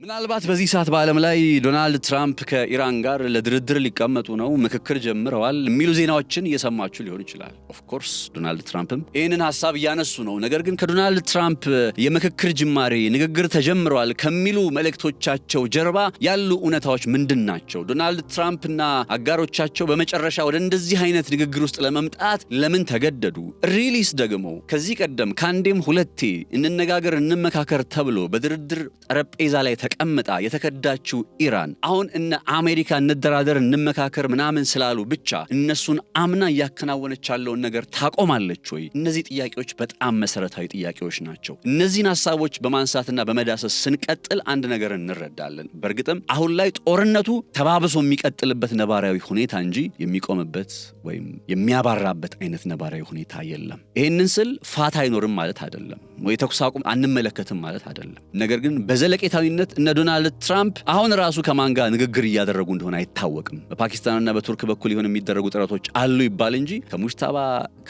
ምናልባት በዚህ ሰዓት በዓለም ላይ ዶናልድ ትራምፕ ከኢራን ጋር ለድርድር ሊቀመጡ ነው፣ ምክክር ጀምረዋል የሚሉ ዜናዎችን እየሰማችሁ ሊሆን ይችላል። ኦፍ ኮርስ ዶናልድ ትራምፕም ይህንን ሐሳብ እያነሱ ነው። ነገር ግን ከዶናልድ ትራምፕ የምክክር ጅማሬ ንግግር ተጀምረዋል ከሚሉ መልእክቶቻቸው ጀርባ ያሉ እውነታዎች ምንድን ናቸው? ዶናልድ ትራምፕና አጋሮቻቸው በመጨረሻ ወደ እንደዚህ አይነት ንግግር ውስጥ ለመምጣት ለምን ተገደዱ? ሪሊስ ደግሞ ከዚህ ቀደም ከአንዴም ሁለቴ እንነጋገር እንመካከር ተብሎ በድርድር ጠረጴዛ ላይ ተቀምጣ የተከዳችው ኢራን አሁን እነ አሜሪካ እንደራደር እንመካከር ምናምን ስላሉ ብቻ እነሱን አምና እያከናወነች ያለውን ነገር ታቆማለች ወይ? እነዚህ ጥያቄዎች በጣም መሰረታዊ ጥያቄዎች ናቸው። እነዚህን ሐሳቦች በማንሳትና በመዳሰስ ስንቀጥል አንድ ነገር እንረዳለን። በእርግጥም አሁን ላይ ጦርነቱ ተባብሶ የሚቀጥልበት ነባራዊ ሁኔታ እንጂ የሚቆምበት ወይም የሚያባራበት አይነት ነባራዊ ሁኔታ የለም። ይህንን ስል ፋታ አይኖርም ማለት አይደለም፣ ወይ ተኩስ አቁም አንመለከትም ማለት አይደለም። ነገር ግን በዘለቄታዊነት እነ ዶናልድ ትራምፕ አሁን ራሱ ከማን ጋር ንግግር እያደረጉ እንደሆነ አይታወቅም። በፓኪስታንና በቱርክ በኩል ይሆን የሚደረጉ ጥረቶች አሉ ይባል እንጂ ከሙጅታባ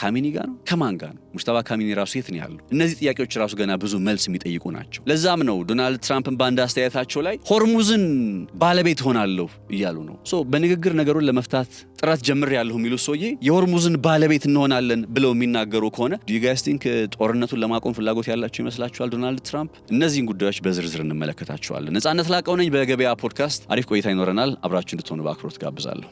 ካሚኒ ጋር ነው? ከማን ጋር ነው? ሙጅታባ ካሚኒ ራሱ የት ነው ያለው? እነዚህ ጥያቄዎች ራሱ ገና ብዙ መልስ የሚጠይቁ ናቸው። ለዛም ነው ዶናልድ ትራምፕን በአንድ አስተያየታቸው ላይ ሆርሙዝን ባለቤት ሆናለሁ እያሉ ነው። በንግግር ነገሩን ለመፍታት ጥረት ጀምሬያለሁ የሚሉ ሰውዬ የሆርሙዝን ባለቤት እንሆናለን ብለው የሚናገሩ ከሆነ ዱ ዩ ጋይስ ቲንክ ጦርነቱን ለማቆም ፍላጎት ያላቸው ይመስላችኋል ዶናልድ ትራምፕ? እነዚህን ጉዳዮች በዝርዝር እንመለከታቸዋለን። ነጻነት ላቀው ነኝ። በገበያ ፖድካስት አሪፍ ቆይታ ይኖረናል። አብራችሁ እንድትሆኑ በአክብሮት ጋብዛለሁ።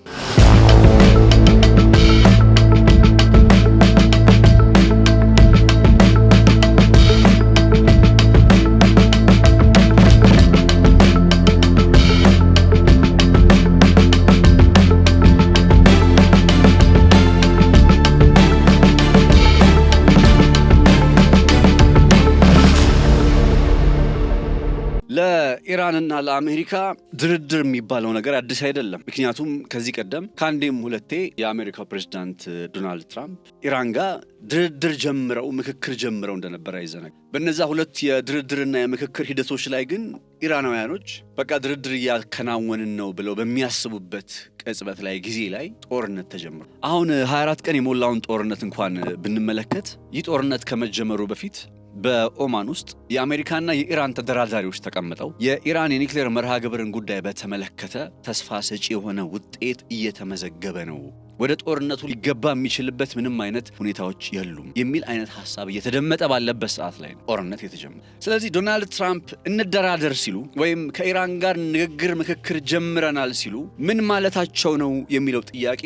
ለኢራንና ለአሜሪካ ድርድር የሚባለው ነገር አዲስ አይደለም። ምክንያቱም ከዚህ ቀደም ከአንዴም ሁለቴ የአሜሪካው ፕሬዝዳንት ዶናልድ ትራምፕ ኢራን ጋር ድርድር ጀምረው ምክክር ጀምረው እንደነበረ አይዘነጋም። በእነዛ ሁለት የድርድርና የምክክር ሂደቶች ላይ ግን ኢራናውያኖች በቃ ድርድር እያከናወንን ነው ብለው በሚያስቡበት ቅጽበት ላይ ጊዜ ላይ ጦርነት ተጀምሯል። አሁን 24 ቀን የሞላውን ጦርነት እንኳን ብንመለከት ይህ ጦርነት ከመጀመሩ በፊት በኦማን ውስጥ የአሜሪካና የኢራን ተደራዳሪዎች ተቀምጠው የኢራን የኒውክሌር መርሃ ግብርን ጉዳይ በተመለከተ ተስፋ ሰጪ የሆነ ውጤት እየተመዘገበ ነው፣ ወደ ጦርነቱ ሊገባ የሚችልበት ምንም አይነት ሁኔታዎች የሉም የሚል አይነት ሐሳብ እየተደመጠ ባለበት ሰዓት ላይ ነው ጦርነት የተጀመረ። ስለዚህ ዶናልድ ትራምፕ እንደራደር ሲሉ ወይም ከኢራን ጋር ንግግር ምክክር ጀምረናል ሲሉ ምን ማለታቸው ነው የሚለው ጥያቄ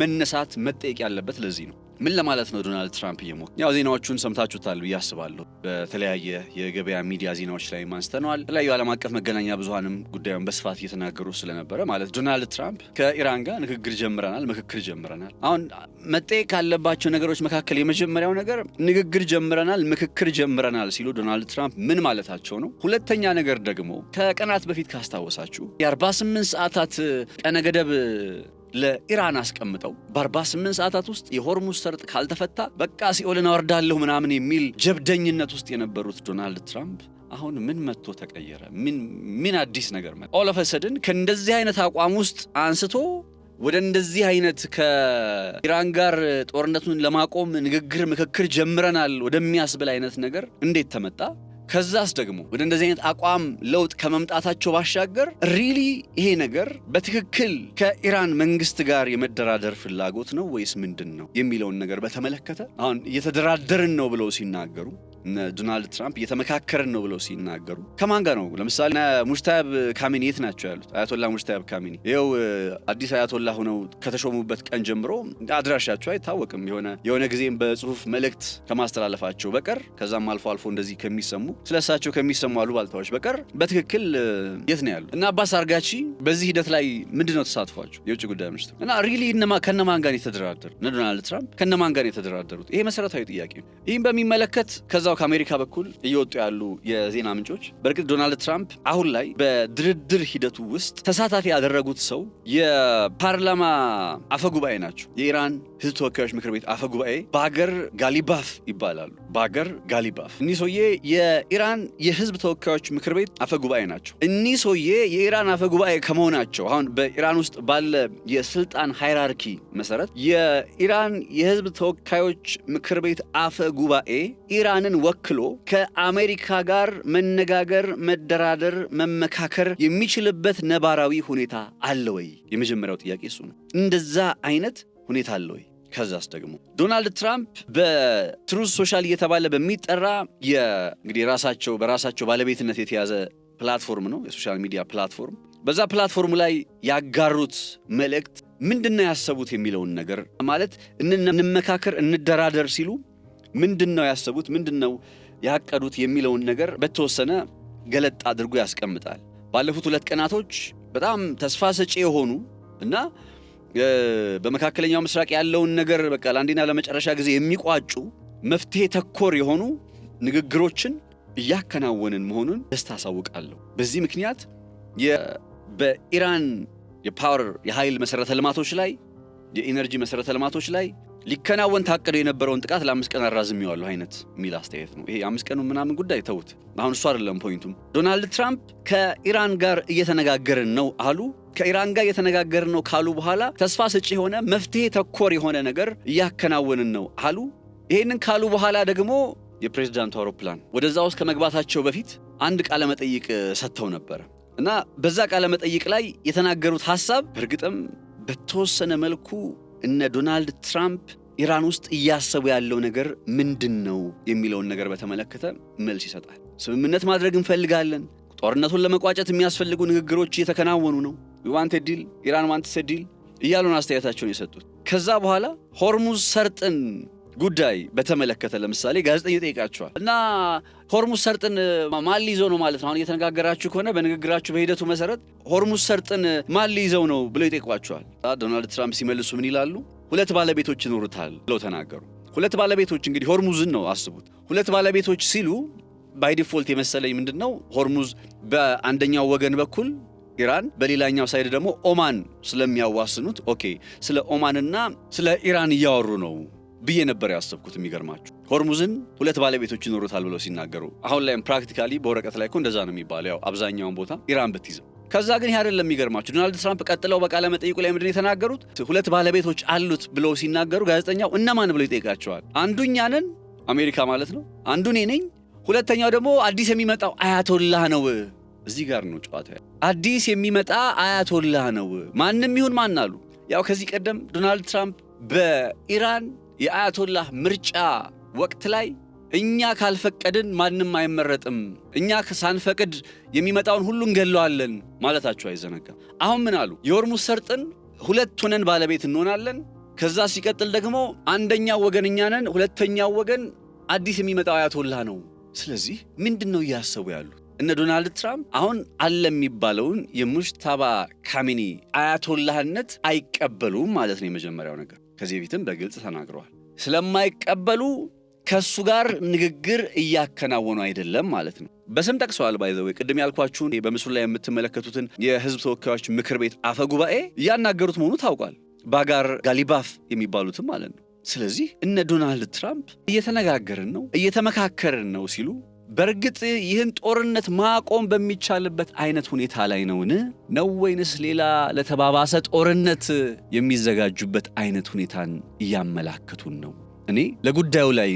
መነሳት መጠየቅ ያለበት ለዚህ ነው። ምን ለማለት ነው ዶናልድ ትራምፕ እየሞከሩ? ያው ዜናዎቹን ሰምታችሁታል ብዬ አስባለሁ። በተለያየ የገበያ ሚዲያ ዜናዎች ላይ ማንስተነዋል። የተለያዩ ዓለም አቀፍ መገናኛ ብዙሃንም ጉዳዩን በስፋት እየተናገሩ ስለነበረ ማለት ዶናልድ ትራምፕ ከኢራን ጋር ንግግር ጀምረናል፣ ምክክር ጀምረናል። አሁን መጠየቅ ካለባቸው ነገሮች መካከል የመጀመሪያው ነገር ንግግር ጀምረናል፣ ምክክር ጀምረናል ሲሉ ዶናልድ ትራምፕ ምን ማለታቸው ነው? ሁለተኛ ነገር ደግሞ ከቀናት በፊት ካስታወሳችሁ የ48 ሰዓታት ቀነ ገደብ ለኢራን አስቀምጠው በ48 ሰዓታት ውስጥ የሆርሙዝ ሰርጥ ካልተፈታ በቃ ሲኦልን አወርዳለሁ ምናምን የሚል ጀብደኝነት ውስጥ የነበሩት ዶናልድ ትራምፕ አሁን ምን መጥቶ ተቀየረ? ምን አዲስ ነገር መጣ? ኦል ኦፍ አ ሰደን ከእንደዚህ አይነት አቋም ውስጥ አንስቶ ወደ እንደዚህ አይነት ከኢራን ጋር ጦርነቱን ለማቆም ንግግር ምክክር ጀምረናል ወደሚያስብል አይነት ነገር እንዴት ተመጣ? ከዛስ ደግሞ ወደ እንደዚህ አይነት አቋም ለውጥ ከመምጣታቸው ባሻገር ሪሊ ይሄ ነገር በትክክል ከኢራን መንግስት ጋር የመደራደር ፍላጎት ነው ወይስ ምንድን ነው የሚለውን ነገር በተመለከተ አሁን እየተደራደርን ነው ብለው ሲናገሩ ዶናልድ ትራምፕ እየተመካከርን ነው ብለው ሲናገሩ ከማን ጋር ነው? ለምሳሌ ሙጅታባ ካሚኒ የት ናቸው ያሉት? አያቶላ ሙጅታባ ካሚኒ ይኸው አዲስ አያቶላ ሆነው ከተሾሙበት ቀን ጀምሮ አድራሻቸው አይታወቅም። የሆነ ጊዜም በጽሁፍ መልእክት ከማስተላለፋቸው በቀር ከዛም አልፎ አልፎ እንደዚህ ከሚሰሙ ስለሳቸው ከሚሰሙ አሉባልታዎች በቀር በትክክል የት ነው ያሉት? እና አባስ አርጋቺ በዚህ ሂደት ላይ ምንድነው ተሳትፏቸው? የውጭ ጉዳይ ሚኒስትር እና ሪሊ ከነማን ጋር የተደራደሩ ዶናልድ ትራምፕ ከነማን ጋር የተደራደሩት? ይሄ መሰረታዊ ጥያቄ ነው። ይህም በሚመለከት ከዛው ከአሜሪካ በኩል እየወጡ ያሉ የዜና ምንጮች በእርግጥ ዶናልድ ትራምፕ አሁን ላይ በድርድር ሂደቱ ውስጥ ተሳታፊ ያደረጉት ሰው የፓርላማ አፈጉባኤ ናቸው። የኢራን ህዝብ ተወካዮች ምክር ቤት አፈ ጉባኤ ባገር ጋሊባፍ ይባላሉ። ባገር ጋሊባፍ እኒህ ሰውዬ የኢራን የህዝብ ተወካዮች ምክር ቤት አፈ ጉባኤ ናቸው። እኒህ ሰውዬ የኢራን አፈ ጉባኤ ከመሆናቸው አሁን በኢራን ውስጥ ባለ የስልጣን ሃይራርኪ መሰረት የኢራን የህዝብ ተወካዮች ምክር ቤት አፈ ጉባኤ ኢራንን ወክሎ ከአሜሪካ ጋር መነጋገር፣ መደራደር፣ መመካከር የሚችልበት ነባራዊ ሁኔታ አለ ወይ? የመጀመሪያው ጥያቄ እሱ ነው። እንደዛ አይነት ሁኔታ አለ ወይ? ከዛስ ደግሞ ዶናልድ ትራምፕ በትሩዝ ሶሻል እየተባለ በሚጠራ እንግዲህ በራሳቸው ባለቤትነት የተያዘ ፕላትፎርም ነው፣ የሶሻል ሚዲያ ፕላትፎርም። በዛ ፕላትፎርም ላይ ያጋሩት መልእክት ምንድነው ያሰቡት የሚለውን ነገር ማለት እንመካከር፣ እንደራደር ሲሉ ምንድነው ያሰቡት፣ ምንድነው ያቀዱት የሚለውን ነገር በተወሰነ ገለጥ አድርጎ ያስቀምጣል። ባለፉት 2 ቀናቶች በጣም ተስፋ ሰጪ የሆኑ እና በመካከለኛው ምስራቅ ያለውን ነገር በቃ ለአንዴና ለመጨረሻ ጊዜ የሚቋጩ መፍትሄ ተኮር የሆኑ ንግግሮችን እያከናወንን መሆኑን ደስታ አሳውቃለሁ። በዚህ ምክንያት በኢራን የኃይል መሰረተ ልማቶች ላይ የኢነርጂ መሰረተ ልማቶች ላይ ሊከናወን ታቅዶ የነበረውን ጥቃት ለ5 ቀን አራዝሜዋለሁ አይነት የሚል አስተያየት ነው። ይሄ 5 ቀኑ ምናምን ጉዳይ ተውት። አሁን እሱ አይደለም ፖይንቱም። ዶናልድ ትራምፕ ከኢራን ጋር እየተነጋገርን ነው አሉ። ከኢራን ጋር እየተነጋገርን ነው ካሉ በኋላ ተስፋ ሰጪ የሆነ መፍትሄ ተኮር የሆነ ነገር እያከናወንን ነው አሉ። ይሄንን ካሉ በኋላ ደግሞ የፕሬዝዳንቱ አውሮፕላን ወደዛ ውስጥ ከመግባታቸው በፊት አንድ ቃለ መጠይቅ ሰጥተው ነበር እና በዛ ቃለ መጠይቅ ላይ የተናገሩት ሐሳብ በእርግጥም በተወሰነ መልኩ እነ ዶናልድ ትራምፕ ኢራን ውስጥ እያሰቡ ያለው ነገር ምንድነው የሚለውን ነገር በተመለከተ መልስ ይሰጣል። ስምምነት ማድረግ እንፈልጋለን፣ ጦርነቱን ለመቋጨት የሚያስፈልጉ ንግግሮች እየተከናወኑ ነው፣ we want a deal, ኢራን wants a deal እያሉን አስተያየታቸውን የሰጡት። ከዛ በኋላ ሆርሙዝ ሰርጥን ጉዳይ በተመለከተ ለምሳሌ ጋዜጠኛ ጠይቃቸዋል እና ሆርሙዝ ሰርጥን ማን ሊይዘው ነው ማለት ነው? አሁን እየተነጋገራችሁ ከሆነ በንግግራችሁ በሂደቱ መሰረት ሆርሙዝ ሰርጥን ማን ሊይዘው ነው ብለው ይጠይቋቸዋል። ዶናልድ ትራምፕ ሲመልሱ ምን ይላሉ? 2 ባለቤቶች ይኖሩታል ብለው ተናገሩ። 2 ባለቤቶች እንግዲህ ሆርሙዝን ነው አስቡት። 2 ባለቤቶች ሲሉ ባይ ዲፎልት የመሰለኝ ምንድነው ሆርሙዝ በአንደኛው ወገን በኩል ኢራን፣ በሌላኛው ሳይድ ደግሞ ኦማን ስለሚያዋስኑት ኦኬ ስለ ኦማንና ስለ ኢራን እያወሩ ነው ብዬ ነበር ያሰብኩት። የሚገርማችሁ ሆርሙዝን 2 ባለቤቶች ይኖሩታል ብለው ሲናገሩ አሁን ላይም ፕራክቲካሊ በወረቀት ላይ እኮ እንደዛ ነው የሚባለው፣ ያው አብዛኛውን ቦታ ኢራን ብትይዘው። ከዛ ግን ይሄ አይደለም የሚገርማችሁ። ዶናልድ ትራምፕ ቀጥለው በቃለ መጠይቁ ላይ ምንድነው የተናገሩት? 2 ባለቤቶች አሉት ብለው ሲናገሩ ጋዜጠኛው እነማን ብለው ይጠይቃቸዋል። አንዱ እኛ ነን፣ አሜሪካ ማለት ነው፣ አንዱ እኔ ነኝ፣ ሁለተኛው ደግሞ አዲስ የሚመጣው አያቶላህ ነው። እዚህ ጋር ነው ጨዋታው። አዲስ የሚመጣ አያቶላህ ነው። ማንም ይሁን ማን አሉ። ያው ከዚህ ቀደም ዶናልድ ትራምፕ በኢራን የአያቶላህ ምርጫ ወቅት ላይ እኛ ካልፈቀድን ማንም አይመረጥም፣ እኛ ሳንፈቅድ የሚመጣውን ሁሉ እንገለዋለን ማለታቸው አይዘነጋም። አሁን ምን አሉ? የሆርሙዝ ሰርጥን 2 ሆነን ባለቤት እንሆናለን። ከዛ ሲቀጥል ደግሞ አንደኛው ወገን እኛ ነን፣ ሁለተኛው ወገን አዲስ የሚመጣው አያቶላህ ነው። ስለዚህ ምንድነው እያሰቡ ያሉት እነ ዶናልድ ትራምፕ? አሁን አለ የሚባለውን የሙጅታባ ካሚኒ አያቶላህነት አይቀበሉም ማለት ነው የመጀመሪያው ነገር። ከዚህ በፊትም በግልጽ ተናግረዋል። ስለማይቀበሉ ከሱ ጋር ንግግር እያከናወኑ አይደለም ማለት ነው። በስም ጠቅሰዋል። ባይዘው ቅድም ያልኳችሁን በምስሉ ላይ የምትመለከቱትን የህዝብ ተወካዮች ምክር ቤት አፈ ጉባኤ እያናገሩት መሆኑ ታውቋል። ባጋር ጋሊባፍ የሚባሉትም ማለት ነው። ስለዚህ እነ ዶናልድ ትራምፕ እየተነጋገርን ነው፣ እየተመካከርን ነው ሲሉ በእርግጥ ይህን ጦርነት ማቆም በሚቻልበት አይነት ሁኔታ ላይ ነው ወይንስ ሌላ ለተባባሰ ጦርነት የሚዘጋጁበት አይነት ሁኔታን እያመላከቱን ነው? እኔ ለጉዳዩ ላይ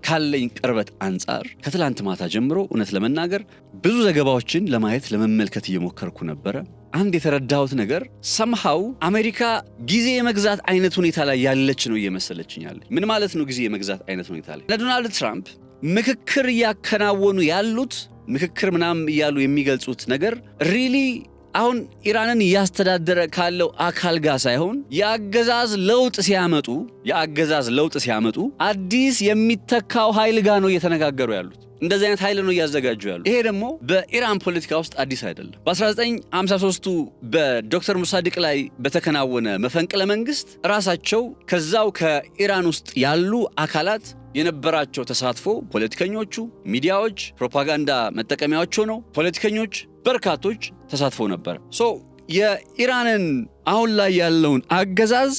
ካለኝ ቅርበት አንጻር ከትላንት ማታ ጀምሮ እውነት ለመናገር ብዙ ዘገባዎችን ለማየት ለመመልከት እየሞከርኩ ነበረ። አንድ የተረዳሁት ነገር ሰምሃው አሜሪካ ጊዜ የመግዛት አይነት ሁኔታ ላይ ያለች ነው እየመሰለችኛል። ምን ማለት ነው ጊዜ የመግዛት አይነት ሁኔታ ላይ? ለዶናልድ ትራምፕ ምክክር እያከናወኑ ያሉት ምክክር ምናምን እያሉ የሚገልጹት ነገር ሪሊ አሁን ኢራንን እያስተዳደረ ካለው አካል ጋር ሳይሆን የአገዛዝ ለውጥ ሲያመጡ አዲስ የሚተካው ኃይል ጋር ነው እየተነጋገሩ ያሉት። እንደዚህ አይነት ኃይል ነው እያዘጋጁ ያሉት። ይሄ ደግሞ በኢራን ፖለቲካ ውስጥ አዲስ አይደለም። በ1953 በዶክተር ሙሳዲቅ ላይ በተከናወነ መፈንቅለ መንግስት ራሳቸው ከዛው ከኢራን ውስጥ ያሉ አካላት የነበራቸው ተሳትፎ ፖለቲከኞቹ፣ ሚዲያዎች፣ ፕሮፓጋንዳ መጠቀሚያዎች ሆነው ፖለቲከኞች በርካቶች ተሳትፎ ነበር። የኢራንን አሁን ላይ ያለውን አገዛዝ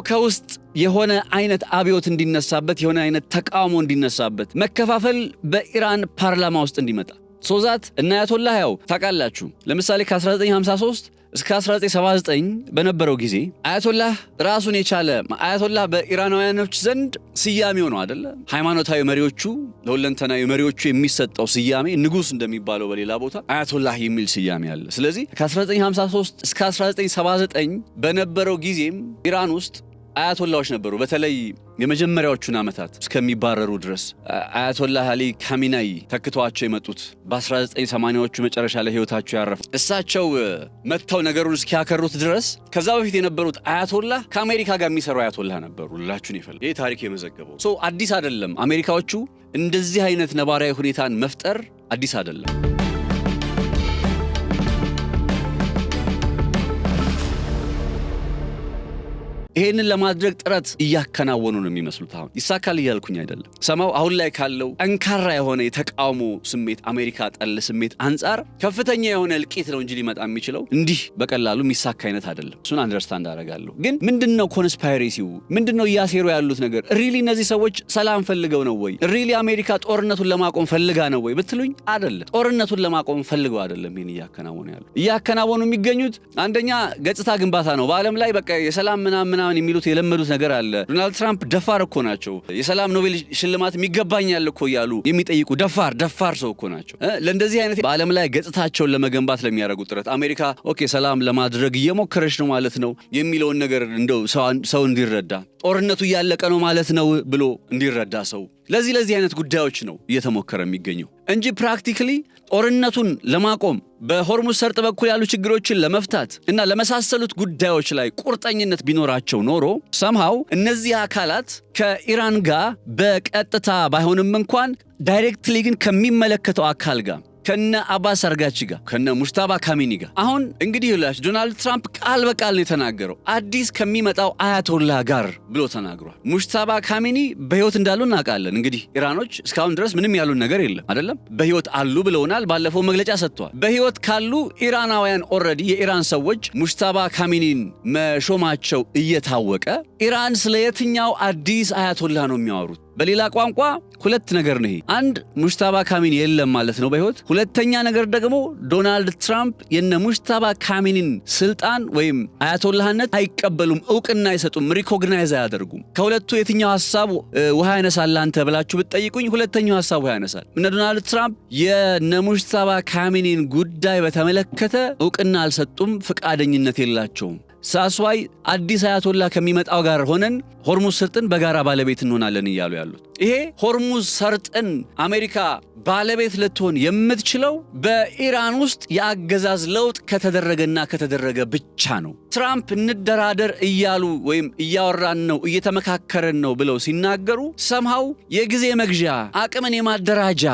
ከውስጥ የሆነ አይነት አብዮት እንዲነሳበት የሆነ አይነት ተቃውሞ እንዲነሳበት መከፋፈል በኢራን ፓርላማ ውስጥ እንዲመጣ ሶዛት እና አያቶላህ ያው ታውቃላችሁ ለምሳሌ ከ1953 እስከ 1979 በነበረው ጊዜ አያቶላህ ራሱን የቻለ አያቶላህ በኢራናውያኖች ዘንድ ስያሜው ነው አይደለ? ሃይማኖታዊ መሪዎቹ ለሁለንተናዊ መሪዎቹ የሚሰጠው ስያሜ ንጉስ እንደሚባለው በሌላ ቦታ አያቶላህ የሚል ስያሜ አለ። ስለዚህ ከ1953 እስከ 1979 በነበረው ጊዜም ኢራን ውስጥ አያቶላዎች ነበሩ። በተለይ የመጀመሪያዎቹን ዓመታት እስከሚባረሩ ድረስ አያቶላህ አሊ ካሚናይ ተክተዋቸው የመጡት በ1980ዎቹ መጨረሻ ላይ ህይወታቸው ያረፈ እሳቸው መተው ነገሩን እስኪያከሩት ድረስ ከዛ በፊት የነበሩት አያቶላህ ከአሜሪካ ጋር የሚሰሩ አያቶላህ ነበሩ። ላችሁን ይፈልግ ይሄ ታሪክ የመዘገበው አዲስ አይደለም። አሜሪካዎቹ እንደዚህ አይነት ነባራዊ ሁኔታን መፍጠር አዲስ አይደለም። ይሄንን ለማድረግ ጥረት እያከናወኑ ነው የሚመስሉት። አሁን ይሳካል እያልኩኝ አይደለም። ሰማው አሁን ላይ ካለው ጠንካራ የሆነ የተቃውሞ ስሜት አሜሪካ ጠል ስሜት አንጻር ከፍተኛ የሆነ እልቂት ነው እንጂ ሊመጣ የሚችለው እንዲህ በቀላሉ የሚሳካ አይነት አይደለም። እሱን አንደርስታንድ አደርጋለሁ። ግን ምንድነው ኮንስፓይሬሲው? ምንድነው እያሴሩ ያሉት ነገር? ሪሊ እነዚህ ሰዎች ሰላም ፈልገው ነው ወይ? ሪሊ አሜሪካ ጦርነቱን ለማቆም ፈልጋ ነው ወይ ብትሉኝ አይደለም። ጦርነቱን ለማቆም ፈልገው አይደለም ይሄን እያከናወኑ የሚገኙት አንደኛ ገጽታ ግንባታ ነው። በዓለም ላይ በቃ የሰላም ምናምን የሚሉት የለመዱት ነገር አለ። ዶናልድ ትራምፕ ደፋር እኮ ናቸው። የሰላም ኖቤል ሽልማት የሚገባኛል እኮ ያሉ የሚጠይቁ ደፋር ሰው እኮ ናቸው። ለእንደዚህ አይነት በዓለም ላይ ገጽታቸውን ለመገንባት ለሚያደርጉት ጥረት አሜሪካ ሰላም ለማድረግ እየሞከረች ነው ማለት ነው የሚለውን ነገር እንደው ሰው እንዲረዳ ጦርነቱ እያለቀ ነው ማለት ነው ብሎ እንዲረዳ ሰው ለዚህ አይነት ጉዳዮች ነው እየተሞከረ የሚገኘው እንጂ ፕራክቲካሊ ጦርነቱን ለማቆም በሆርሙዝ ሰርጥ በኩል ያሉ ችግሮችን ለመፍታት እና ለመሳሰሉት ጉዳዮች ላይ ቁርጠኝነት ቢኖራቸው ኖሮ somehow እነዚህ አካላት ከኢራን ጋር በቀጥታ ባይሆንም እንኳን ዳይሬክትሊ ግን ከሚመለከተው አካል ጋር ከነ አባስ አርጋቺ ጋር ከነ ሙጅተባ ካሚኒ ጋር አሁን እንግዲህ ይላችሁ ዶናልድ ትራምፕ ቃል በቃል ነው የተናገረው አዲስ ከሚመጣው አያቶላህ ጋር ብሎ ተናግሯል። ሙጅተባ ካሚኒ በህይወት እንዳሉ እናውቃለን። እንግዲህ ኢራኖች እስካሁን ድረስ ምንም ያሉን ነገር የለም አይደለም። በህይወት አሉ ብለውናል። ባለፈው መግለጫ ሰጥተዋል። በህይወት ካሉ ኢራናውያን ኦልሬዲ የኢራን ሰዎች ሙጅተባ ካሚኒን መሾማቸው እየታወቀ ኢራን ስለ የትኛው አዲስ አያቶላህ ነው የሚያወሩት? በሌላ ቋንቋ ሁለት ነገር ነው። አንድ ሙጅተባ ካሚኒ የለም ማለት ነው በህይወት። ሁለተኛ ነገር ደግሞ ዶናልድ ትራምፕ የነ ሙጅተባ ካሚኒን ስልጣን ወይም አያቶላህነት አይቀበሉም፣ እውቅና አይሰጡም፣ ሪኮግናይዝ አያደርጉም። ከሁለቱ የትኛው ሐሳብ ውሃ ያነሳል አንተ ብላችሁ ብትጠይቁኝ ሁለተኛው ሐሳብ ውሃ ያነሳል። እነ ዶናልድ ትራምፕ የነ ሙጅተባ ካሚኒን ጉዳይ በተመለከተ እውቅና አልሰጡም፣ ፍቃደኝነት የላቸውም። ሳስዋይ አዲስ አያቶላህ ከሚመጣው ጋር ሆነን ሆርሙዝ ሰርጥን በጋራ ባለቤት እንሆናለን እያሉ ያሉት ይሄ ሆርሙዝ ሰርጥን አሜሪካ ባለቤት ልትሆን የምትችለው በኢራን ውስጥ የአገዛዝ ለውጥ ከተደረገ ብቻ ነው። ትራምፕ እንደራደር እያሉ ወይም እያወራን ነው እየተመካከረን ነው ብለው ሲናገሩ somehow የጊዜ መግዣ አቅምን የማደራጃ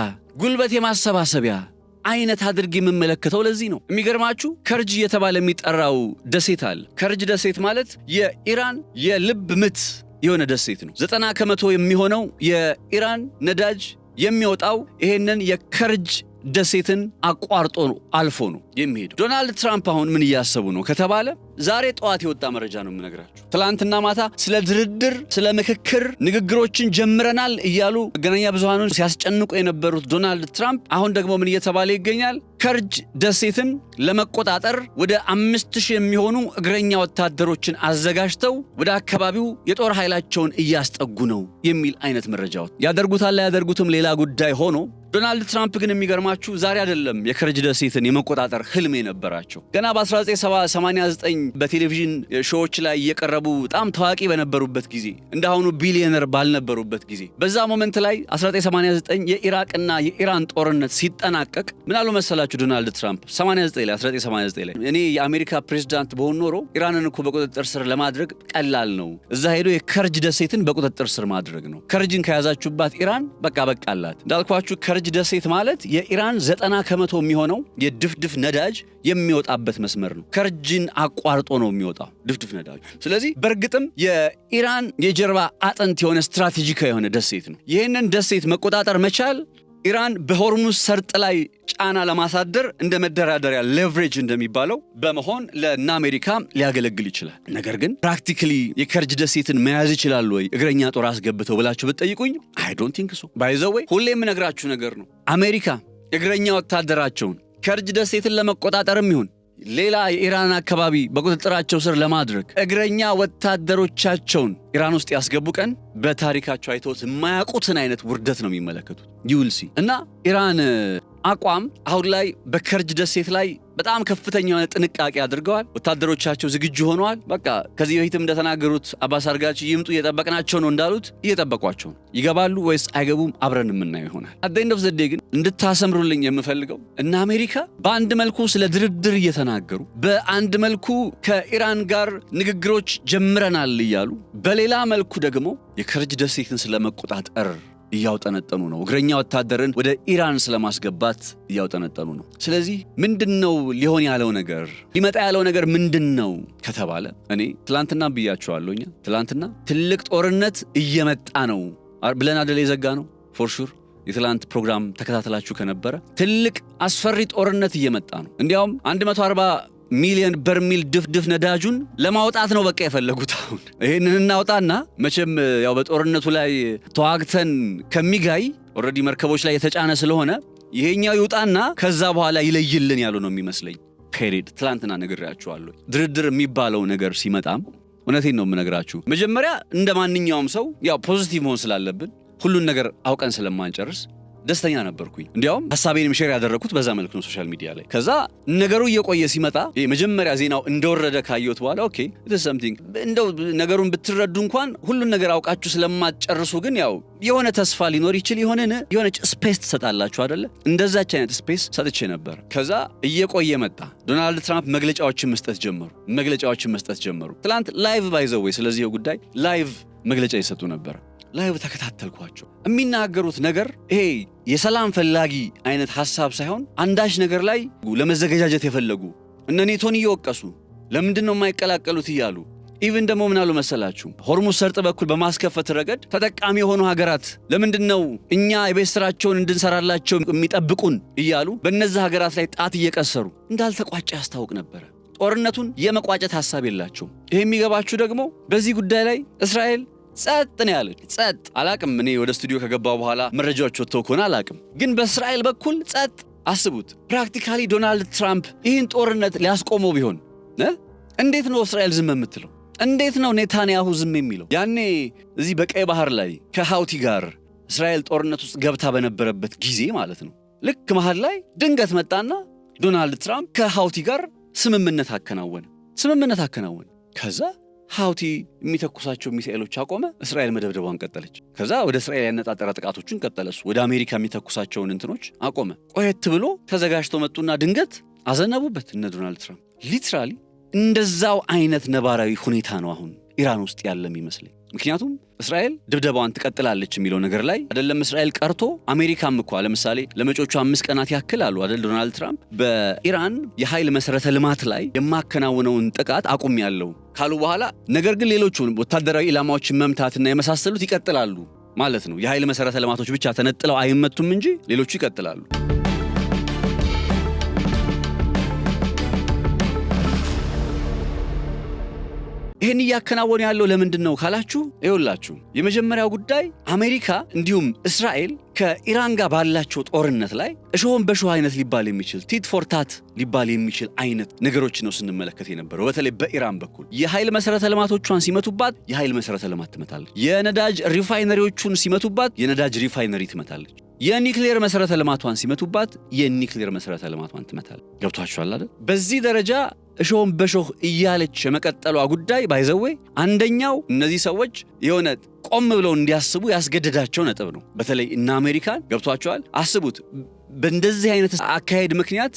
ጉልበት የማሰባሰቢያ አይነት አድርጌ የምመለከተው ለዚህ ነው። የሚገርማችሁ ከርጅ እየተባለ የሚጠራው ደሴት አለ። ከርጅ ደሴት ማለት የኢራን የልብ ምት የሆነ ደሴት ነው። 90% የሚሆነው የኢራን ነዳጅ የሚወጣው ይሄንን የከርጅ ደሴትን አቋርጦ ነው አልፎ ነው የሚሄደው። ዶናልድ ትራምፕ አሁን ምን እያሰቡ ነው ከተባለ ዛሬ ጠዋት የወጣ መረጃ ነው የምነግራችሁ። ትላንትና ማታ ስለ ድርድር ስለ ምክክር ንግግሮችን ጀምረናል እያሉ መገናኛ ብዙሃኑን ሲያስጨንቁ የነበሩት ዶናልድ ትራምፕ አሁን ደግሞ ምን እየተባለ ይገኛል? ከርጅ ደሴትን ለመቆጣጠር ወደ 5000 የሚሆኑ እግረኛ ወታደሮችን አዘጋጅተው ወደ አካባቢው የጦር ኃይላቸውን እያስጠጉ ነው የሚል አይነት መረጃዎች ያደርጉታል። ያደርጉትም ሌላ ጉዳይ ሆኖ ዶናልድ ትራምፕ ግን የሚገርማችሁ ዛሬ አይደለም የከርጅ ደሴትን የመቆጣጠር ህልም የነበራቸው። ገና በ1989 በቴሌቪዥን ሾዎች ላይ እየቀረቡ በጣም ታዋቂ በነበሩበት ጊዜ እንዳሁኑ ቢሊዮነር ባልነበሩበት ጊዜ በዛ ሞመንት ላይ 1989 የኢራቅና የኢራን ጦርነት ሲጠናቀቅ ምን አሉ መሰላችሁ ዶናልድ ትራምፕ 1989 ላይ እኔ የአሜሪካ ፕሬዝዳንት በሆን ኖሮ ኢራንን እኮ በቁጥጥር ስር ለማድረግ ቀላል ነው፣ እዛ ሄዶ የከርጅ ደሴትን በቁጥጥር ስር ማድረግ ነው። ከርጅን ከያዛችሁባት ኢራን በቃላት። እንዳልኳችሁ ከርጅ ደሴት ማለት የኢራን 90% የሚሆነው የድፍድፍ ነዳጅ የሚወጣበት መስመር ነው። ከርጅን አቋርጦ ነው የሚወጣው ድፍድፍ ነዳጅ። ስለዚህ በእርግጥም የኢራን የጀርባ አጥንት የሆነ ስትራቴጂካዊ የሆነ ደሴት ነው። ይህንን ደሴት መቆጣጠር መቻል ኢራን በሆርሙዝ ሰርጥ ላይ ጫና ለማሳደር እንደ መደራደሪያ ሌቨሬጅ እንደሚባለው በመሆን ለእነ አሜሪካ ሊያገለግል ይችላል። ነገር ግን ፕራክቲካሊ የከርጅ ደሴትን መያዝ ይችላል ወይ እግረኛ ጦር አስገብተው ብላችሁ ብትጠይቁኝ አይ ዶንት ቲንክ ሶ። ባይዘው ሁሌ የምነግራችሁ ነገር ነው። አሜሪካ እግረኛ ወታደራቸውን ከርጅ ደሴትን ለመቆጣጠርም ይሁን ሌላ የኢራን አካባቢ በቁጥጥራቸው ስር ለማድረግ እግረኛ ወታደሮቻቸውን ኢራን ውስጥ ያስገቡ ቀን በታሪካቸው አይተውት የማያውቁትን አይነት ውርደት ነው የሚመለከቱት። ዩልሲ እና ኢራን አቋም አሁን ላይ በከርጅ ደሴት ላይ በጣም ከፍተኛ የሆነ ጥንቃቄ አድርገዋል። ወታደሮቻቸው ዝግጁ ሆነዋል። በቃ ከዚህ በፊትም እንደተናገሩት አባስ አርጋቺ ይምጡ እየጠበቅናቸው ነው እንዳሉት እየጠበቋቸው ነው። ይገባሉ ወይስ አይገቡም አብረን የምናየው ይሆናል። አደይንድ ኦፍ ዘ ዴይ ግን እንድታሰምሩልኝ የምፈልገው እና አሜሪካ በአንድ መልኩ ስለ ድርድር እየተናገሩ በአንድ መልኩ ከኢራን ጋር ንግግሮች ጀምረናል እያሉ በሌላ መልኩ ደግሞ የከርጅ ደሴትን ስለመቆጣጠር እያውጠነጠኑ ነው። እግረኛ ወታደርን ወደ ኢራን ስለማስገባት እያውጠነጠኑ ነው። ስለዚህ ምንድነው ሊሆን ያለው ነገር ሊመጣ ያለው ነገር ምንድነው ከተባለ እኔ ትላንትና ብያቸዋለሁኛ። ትላንትና ትልቅ ጦርነት እየመጣ ነው ብለን አደለ የዘጋ ነው። ፎር ሹር የትላንት ፕሮግራም ተከታተላችሁ ከነበረ ትልቅ አስፈሪ ጦርነት እየመጣ ነው። እንዲያውም 140 ሚሊዮን በርሚል ድፍድፍ ነዳጁን ለማውጣት ነው በቃ የፈለጉት። አሁን ይሄንን እናውጣና መቼም ያው በጦርነቱ ላይ ተዋግተን ከሚጋይ ኦሬዲ መርከቦች ላይ የተጫነ ስለሆነ ይሄኛው ይውጣና ከዛ በኋላ ይለይልን ያሉ ነው የሚመስለኝ። ፔሪድ ትላንትና ነግሬያችኋለሁ። ድርድር የሚባለው ነገር ሲመጣም እውነቴን ነው የምነግራችሁ። መጀመሪያ እንደ ማንኛውም ሰው ያው ፖዚቲቭ መሆን ስላለብን ሁሉን ነገር አውቀን ስለማንጨርስ ደስተኛ ነበርኩኝ። እንዲያውም ሐሳቤንም ሼር ያደረኩት በዛ መልኩ ነው ሶሻል ሚዲያ ላይ። ከዛ ነገሩ እየቆየ ሲመጣ የመጀመሪያ ዜናው እንደወረደ ካየሁት በኋላ ኦኬ it is something እንደው ነገሩን ብትረዱ እንኳን ሁሉን ነገር አውቃችሁ ስለማትጨርሱ ግን ያው የሆነ ተስፋ ሊኖር ይችል የሆነ ስፔስ ትሰጣላችሁ አይደለ? እንደዛች አይነት ስፔስ ሰጥቼ ነበር። ከዛ እየቆየ መጣ። ዶናልድ ትራምፕ መግለጫዎችን መስጠት ጀመሩ። ትላንት ላይቭ ባይዘው ስለዚህ ጉዳይ ላይቭ መግለጫ ይሰጡ ነበር። ላይቭ ተከታተልኳቸው። የሚናገሩት ነገር ይሄ የሰላም ፈላጊ አይነት ሐሳብ ሳይሆን አንዳች ነገር ላይ ለመዘገጃጀት የፈለጉ እነ ኔቶን እየወቀሱ ለምንድነው የማይቀላቀሉት እያሉ ኢቭን ደግሞ ምን አሉ መሰላችሁ? ሆርሙዝ ሰርጥ በኩል በማስከፈት ረገድ ተጠቃሚ የሆኑ ሀገራት ለምንድነው እኛ የቤት ስራቸውን እንድንሰራላቸው የሚጠብቁን እያሉ በእነዚህ ሀገራት ላይ ጣት እየቀሰሩ እንዳልተቋጨ ያስታውቅ ነበር። ጦርነቱን የመቋጨት ሐሳብ የላቸውም። ይሄ የሚገባችሁ ደግሞ በዚህ ጉዳይ ላይ እስራኤል ጸጥ ነው ያለች። ጸጥ አላቅም። እኔ ወደ ስቱዲዮ ከገባው በኋላ መረጃዎች ወጥተው ከሆነ አላቅም፣ ግን በእስራኤል በኩል ጸጥ። አስቡት ፕራክቲካሊ ዶናልድ ትራምፕ ይህን ጦርነት ሊያስቆመው ቢሆን እንዴት ነው እስራኤል ዝም የምትለው? እንዴት ነው ኔታንያሁ ዝም የሚለው? ያኔ እዚህ በቀይ ባህር ላይ ከሃውቲ ጋር እስራኤል ጦርነት ውስጥ ገብታ በነበረበት ጊዜ ማለት ነው። ልክ መሃል ላይ ድንገት መጣና ዶናልድ ትራምፕ ከሃውቲ ጋር ስምምነት አከናወነ። ከዛ ሃውቲ የሚተኩሳቸው ሚሳኤሎች አቆመ። እስራኤል መደብደቧን ቀጠለች። ከዛ ወደ እስራኤል ያነጣጠረ ጥቃቶችን ቀጠለሱ። ወደ አሜሪካ የሚተኩሳቸውን እንትኖች አቆመ። ቆየት ብሎ ተዘጋጅተው መጡና ድንገት አዘነቡበት እነ ዶናልድ ትራምፕ። ሊትራሊ እንደዛው አይነት ነባራዊ ሁኔታ ነው አሁን ኢራን ውስጥ ያለ የሚመስለኝ። ምክንያቱም እስራኤል ድብደባዋን ትቀጥላለች የሚለው ነገር ላይ አይደለም እስራኤል ቀርቶ አሜሪካም እኮ ለምሳሌ ለመጪዎቹ 5 ቀናት ያክል አሉ አይደል ዶናልድ ትራምፕ በኢራን የኃይል መሰረተ ልማት ላይ የማከናወነውን ጥቃት አቁሜያለሁ ካሉ በኋላ ነገር ግን ሌሎቹ ወታደራዊ ኢላማዎችን መምታትና የመሳሰሉት ይቀጥላሉ ማለት ነው። የኃይል መሰረተ ልማቶች ብቻ ተነጥለው አይመቱም እንጂ ሌሎቹ ይቀጥላሉ። ይሄን ያከናወነ ያለው ለምንድን ነው ካላችሁ ይኸውላችሁ የመጀመሪያው ጉዳይ አሜሪካ እንዲሁም እስራኤል ከኢራን ጋር ባላቸው ጦርነት ላይ እሾህን በሾህ አይነት ሊባል የሚችል ቲት ፎር ታት ሊባል የሚችል አይነት ነገሮች ነው ስንመለከት የነበረው። በተለይ በኢራን በኩል የኃይል መሰረተ ልማቶቿን ሲመቱባት የኃይል መሰረተ ልማት ትመታለች። የነዳጅ ሪፋይነሪዎቹን ሲመቱባት የነዳጅ ሪፋይነሪ ትመታለች። የኒክሌር መሰረተ ልማቷን ሲመቱባት የኒክሌር መሰረተ ልማቷን ትመታለች። ገብቷችኋል አይደል? በዚህ ደረጃ እሾህን በሾህ እያለች የመቀጠሏ ጉዳይ ባይዘዌ አንደኛው እነዚህ ሰዎች የሆነ ቆም ብለው እንዲያስቡ ያስገደዳቸው ነጥብ ነው። በተለይ እና አሜሪካን ገብቷቸዋል። አስቡት በእንደዚህ አይነት አካሄድ ምክንያት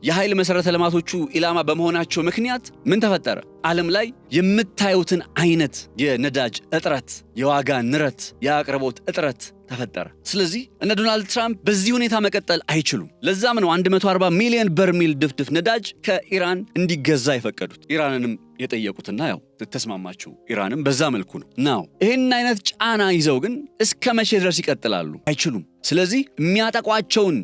የኃይል መሰረተ ልማቶቹ ኢላማ በመሆናቸው ምክንያት ምን ተፈጠረ? ዓለም ላይ የምታዩትን አይነት የነዳጅ እጥረት፣ የዋጋ ንረት፣ የአቅርቦት እጥረት ተፈጠረ። ስለዚህ እነ ዶናልድ ትራምፕ በዚህ ሁኔታ መቀጠል አይችሉም። ለዛም ነው 140 ሚሊዮን በርሚል ድፍድፍ ነዳጅ ከኢራን እንዲገዛ የፈቀዱት። ኢራንንም የጠየቁትና ያው ተስማማችሁ ኢራንም በዛ መልኩ ነው ናው። ይሄን አይነት ጫና ይዘው ግን እስከ መቼ ድረስ ይቀጥላሉ? አይችሉም። ስለዚህ የሚያጠቋቸውን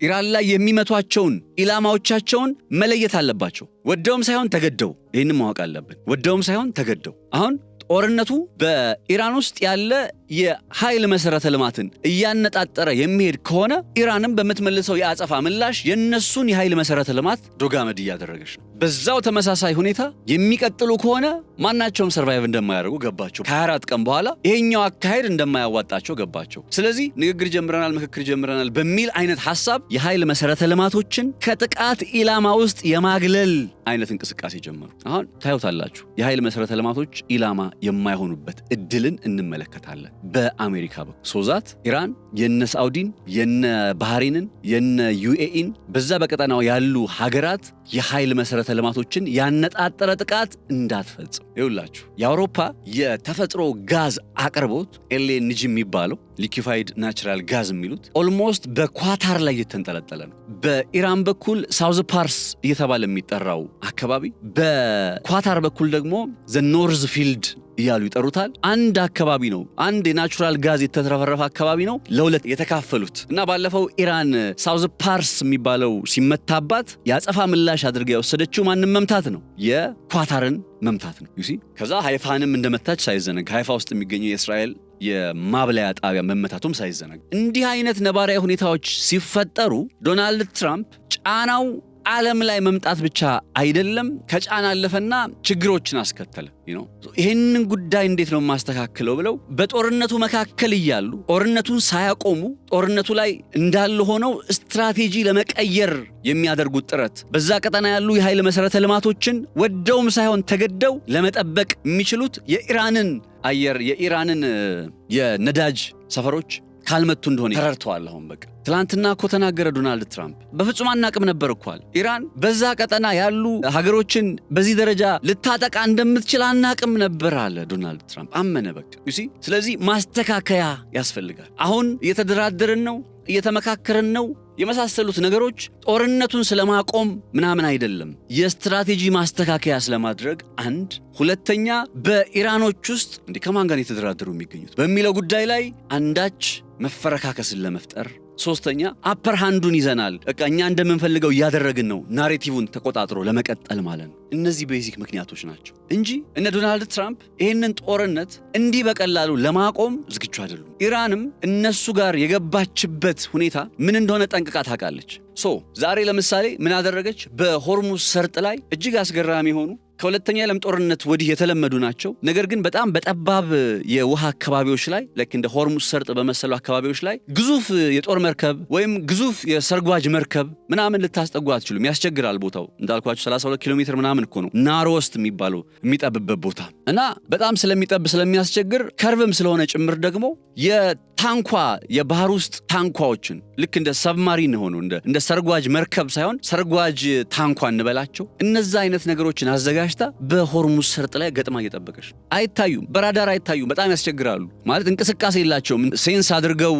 ኢራን ላይ የሚመቷቸውን ኢላማዎቻቸውን መለየት አለባቸው። ወደውም ሳይሆን ተገደው። ይህንን ማወቅ አለብን። ወደውም ሳይሆን ተገደው። አሁን ጦርነቱ በኢራን ውስጥ ያለ የኃይል መሰረተ ልማትን እያነጣጠረ የሚሄድ ከሆነ ኢራንም በምትመልሰው የአጸፋ ምላሽ የነሱን የኃይል መሰረተ ልማት ዶጋመድ እያደረገች ነው። በዛው ተመሳሳይ ሁኔታ የሚቀጥሉ ከሆነ ማናቸውም ሰርቫይቭ እንደማያደርጉ ገባቸው። ከ24 ቀን በኋላ ይሄኛው አካሄድ እንደማያዋጣቸው ገባቸው። ስለዚህ ንግግር ጀምረናል፣ ምክክር ጀምረናል በሚል አይነት ሐሳብ የኃይል መሰረተ ልማቶችን ከጥቃት ኢላማ ውስጥ የማግለል አይነት እንቅስቃሴ ጀመሩ። አሁን ታዩታላችሁ የኃይል መሰረተ ልማቶች ኢላማ የማይሆኑበት እድልን እንመለከታለን በአሜሪካ በኩል። ሶዛት ኢራን የነ ሳውዲን የነ ባህሬንን የነ ዩኤኢን በዛ በቀጠናው ያሉ ሀገራት የኃይል መሰረተ ልማቶችን ያነጣጠረ ጥቃት እንዳትፈጽም። ይውላችሁ የአውሮፓ የተፈጥሮ ጋዝ አቅርቦት ኤልኤንጂ የሚባለው ሊኩፋይድ ናቹራል ጋዝ የሚሉት ኦልሞስት በኳታር ላይ የተንጠለጠለ ነው። በኢራን በኩል ሳውዝ ፓርስ እየተባለ የሚጠራው አካባቢ፣ በኳታር በኩል ደግሞ ዘ ኖርዝ ፊልድ እያሉ ይጠሩታል። አንድ አካባቢ ነው። አንድ የናቹራል ጋዝ የተትረፈረፈ አካባቢ ነው ለሁለት የተካፈሉት እና ባለፈው ኢራን ሳውዝ ፓርስ የሚባለው ሲመታባት የአጸፋ ምላሽ አድርጋ የወሰደችው ማንም መምታት ነው፣ የኳታርን መምታት ነው። ዩሲ ከዛ ሃይፋንም እንደመታች ሳይዘነግ ሃይፋ ውስጥ የሚገኘው የእስራኤል የማብለያ ጣቢያ መመታቱም ሳይዘነግ እንዲህ አይነት ነባራዊ ሁኔታዎች ሲፈጠሩ ዶናልድ ትራምፕ ጫናው ዓለም ላይ መምጣት ብቻ አይደለም፣ ከጫና አለፈና ችግሮችን አስከተለ። ይህንን ጉዳይ እንዴት ነው ማስተካከለው ብለው በጦርነቱ መካከል እያሉ ጦርነቱን ሳያቆሙ ጦርነቱ ላይ እንዳሉ ሆነው ስትራቴጂ ለመቀየር የሚያደርጉት ጥረት በዛ ቀጠና ያሉ የኃይል መሰረተ ልማቶችን ወደውም ሳይሆን ተገደው ለመጠበቅ የሚችሉት የኢራንን አየር የኢራንን የነዳጅ ሰፈሮች ካልመቱ እንደሆነ ተረድተዋል። አሁን በቃ ትላንትና እኮ ተናገረ ዶናልድ ትራምፕ። በፍጹም አናቅም ነበር እኮ አለ። ኢራን በዛ ቀጠና ያሉ ሀገሮችን በዚህ ደረጃ ልታጠቃ እንደምትችል አናቅም ነበር አለ ዶናልድ ትራምፕ። አመነ በቃ ዩሲ። ስለዚህ ማስተካከያ ያስፈልጋል። አሁን እየተደራደርን ነው፣ እየተመካከርን ነው የመሳሰሉት ነገሮች ጦርነቱን ስለማቆም ምናምን አይደለም፣ የስትራቴጂ ማስተካከያ ስለማድረግ አንድ። ሁለተኛ በኢራኖች ውስጥ ከማን ጋር የተደራደሩ የሚገኙት በሚለው ጉዳይ ላይ አንዳች መፈረካከስን ለመፍጠር። ሶስተኛ አፐር ሃንዱን ይዘናል፣ በቃ እኛ እንደምንፈልገው እያደረግን ነው፣ ናሬቲቭን ተቆጣጥሮ ለመቀጠል ማለት ነው። እነዚህ ቤዚክ ምክንያቶች ናቸው እንጂ እነ ዶናልድ ትራምፕ ይህንን ጦርነት እንዲህ በቀላሉ ለማቆም ዝግጁ አይደሉም። ኢራንም እነሱ ጋር የገባችበት ሁኔታ ምን እንደሆነ ጠንቅቃ ታውቃለች። ዛሬ ለምሳሌ ምን አደረገች? በሆርሙዝ ሰርጥ ላይ እጅግ አስገራሚ የሆኑ ከሁለተኛ የዓለም ጦርነት ወዲህ የተለመዱ ናቸው። ነገር ግን በጣም በጠባብ የውሃ አካባቢዎች ላይ ልክ እንደ ሆርሙዝ ሰርጥ በመሰሉ አካባቢዎች ላይ ግዙፍ የጦር መርከብ ወይም ግዙፍ የሰርጓጅ መርከብ ምናምን ልታስጠጉ አትችሉም። ያስቸግራል ቦታው። እንዳልኳችሁ 32 ኪሎ ሜትር ምናምን እኮ ነው ናሮስት የሚባለው የሚጠብበት ቦታ እና በጣም ስለሚጠብ ስለሚያስቸግር ከርቭም ስለሆነ ጭምር ደግሞ የታንኳ የባህር ውስጥ ታንኳዎችን ልክ እንደ ሰብማሪን ሆኖ እንደ ሰርጓጅ መርከብ ሳይሆን ሰርጓጅ ታንኳ እንበላቸው እነዛ አይነት ነገሮችን አዘጋጅታ በሆርሙዝ ሰርጥ ላይ ገጥማ እየጠበቀች ነው። አይታዩም፣ በራዳር አይታዩም፣ በጣም ያስቸግራሉ። ማለት እንቅስቃሴ የላቸውም። ሴንስ አድርገው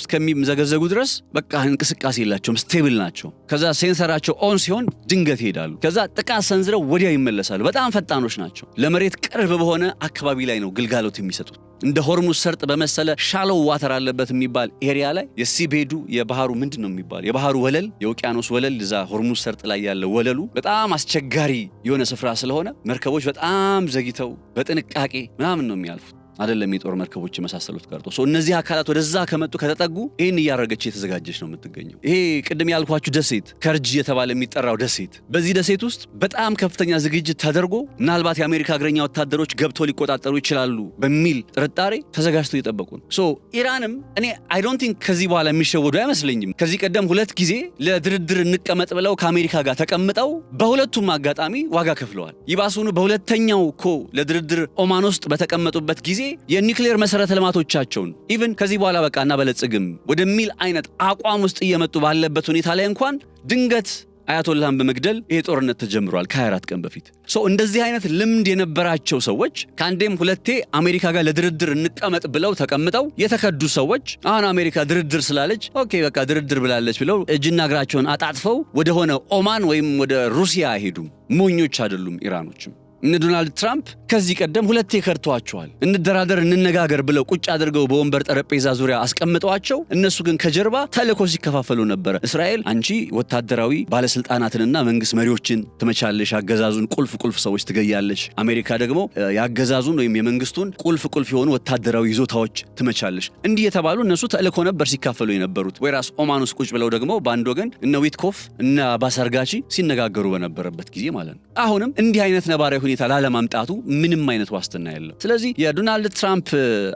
እስከሚዘገዘጉ ድረስ በቃ እንቅስቃሴ የላቸውም፣ ስቴብል ናቸው። ከዛ ሴንሰራቸው ኦን ሲሆን ድንገት ይሄዳሉ። ከዛ ጥቃት ሰንዝረው ወዲያው ይመለሳሉ። በጣም ፈጣኖች ናቸው። ለመሬት ቅርብ በሆነ አካባቢ ላይ ነው ግልጋሎት የሚሰጡት። እንደ ሆርሙዝ ሰርጥ በመሰለ ሻሎው ዋተር አለበት የሚባል ኤሪያ ላይ የሲቤዱ የባህሩ ምንድን ነው የሚባል የባህሩ ወለል የውቅያኖስ ወለል እዛ ሆርሙዝ ሰርጥ ላይ ያለ ወለሉ በጣም አስቸጋሪ የሆነ ስፍራ ስለሆነ መርከቦች በጣም ዘግይተው በጥንቃቄ ምናምን ነው የሚያልፉት። አይደለም የጦር መርከቦች የመሳሰሉት ቀርጦ እነዚህ አካላት ወደዛ ከመጡ ከተጠጉ ይህን እያረገች የተዘጋጀች ነው የምትገኘው። ይሄ ቅድም ያልኳችሁ ደሴት ከርጂ የተባለ የሚጠራው ደሴት፣ በዚህ ደሴት ውስጥ በጣም ከፍተኛ ዝግጅት ተደርጎ ምናልባት የአሜሪካ እግረኛ ወታደሮች ገብቶ ሊቆጣጠሩ ይችላሉ በሚል ጥርጣሬ ተዘጋጅተው እየጠበቁ ነው። ኢራንም እኔ አይ ዶንት ቲንክ ከዚህ በኋላ የሚሸወዱ አይመስለኝም። ከዚህ ቀደም 2 ጊዜ ለድርድር እንቀመጥ ብለው ከአሜሪካ ጋር ተቀምጠው በሁለቱም አጋጣሚ ዋጋ ከፍለዋል። ይባሱኑ በሁለተኛው እኮ ለድርድር ኦማን ውስጥ በተቀመጡበት ጊዜ የኒውክሌር መሰረተ ልማቶቻቸውን ኢቭን ከዚህ በኋላ በቃ እናበለጽግም ወደሚል አይነት አቋም ውስጥ እየመጡ ባለበት ሁኔታ ላይ እንኳን ድንገት አያቶላህን በመግደል ይሄ ጦርነት ተጀምሯል ከ24 ቀን በፊት። እንደዚህ አይነት ልምድ የነበራቸው ሰዎች ከአንዴም ሁለቴ አሜሪካ ጋር ለድርድር እንቀመጥ ብለው ተቀምጠው የተከዱ ሰዎች አሁን አሜሪካ ድርድር ስላለች ኦኬ በቃ ድርድር ብላለች ብለው እጅና እግራቸውን አጣጥፈው ወደ ሆነ ኦማን ወይም ወደ ሩሲያ አይሄዱም። ሞኞች አይደሉም ኢራኖችም። እነ ዶናልድ ትራምፕ ከዚህ ቀደም ሁለቴ ከርተዋቸዋል። እንደራደር እንነጋገር ብለው ቁጭ አድርገው በወንበር ጠረጴዛ ዙሪያ አስቀምጠዋቸው እነሱ ግን ከጀርባ ተልእኮ ሲከፋፈሉ ነበር። እስራኤል አንቺ ወታደራዊ ባለስልጣናትንና መንግስት መሪዎችን ትመቻለሽ፣ አገዛዙን ቁልፍ ሰዎች ትገያለሽ። አሜሪካ ደግሞ ያገዛዙን ወይም የመንግስቱን ቁልፍ የሆኑ ወታደራዊ ይዞታዎች ትመቻለሽ። እንዲህ የተባሉ እነሱ ተልእኮ ነበር ሲካፈሉ የነበሩት። ወይራስ ኦማን ውስጥ ቁጭ ብለው ደግሞ በአንድ ወገን እነ ዊትኮፍ እና ባሳርጋቺ ሲነጋገሩ በነበረበት ጊዜ ማለት ነው። አሁንም እንዲህ አይነት ነባራዊ ሁኔታ ላለማምጣቱ ምንም አይነት ዋስትና የለም። ስለዚህ የዶናልድ ትራምፕ